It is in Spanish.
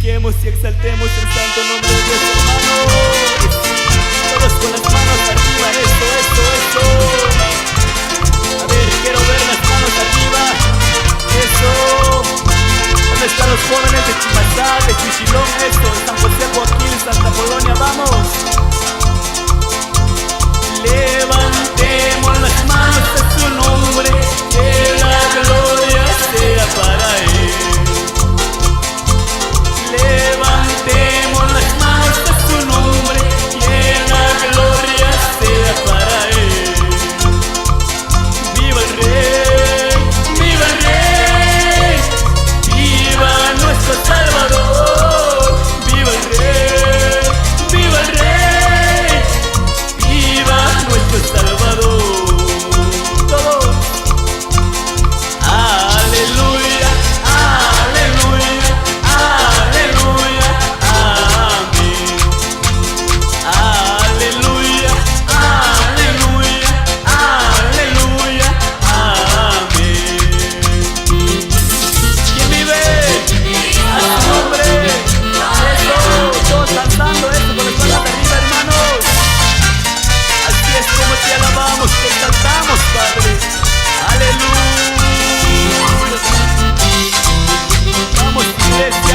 glorifiquemos y exaltemos el santo nombre de Dios, hermanos. Todos con las manos arriba, eso. A ver, quiero ver las manos arriba. Eso. ¿Dónde están los jóvenes de Chimatal, de Huichilón, eso? De San José Joaquín, Santa Polonia, vamos. Levantemos las manos a su nombre, que la gloria sea para él. Levantemos las manos a su nombre, que la gloria sea para él. Viva el Rey, viva el Rey, viva nuestro Salvador. Viva el Rey, viva el Rey, viva nuestro Salvador. Todos. Aleluya, aleluya, aleluya, amén. Aleluya, aleluya, aleluya, amén. ¿Quién vive? A su nombre. Eso, todos cantando eso con las manos arriba, hermanos. Así es como te alabamos, te exaltamos, Padre. Aleluya. Vamos, iglesia.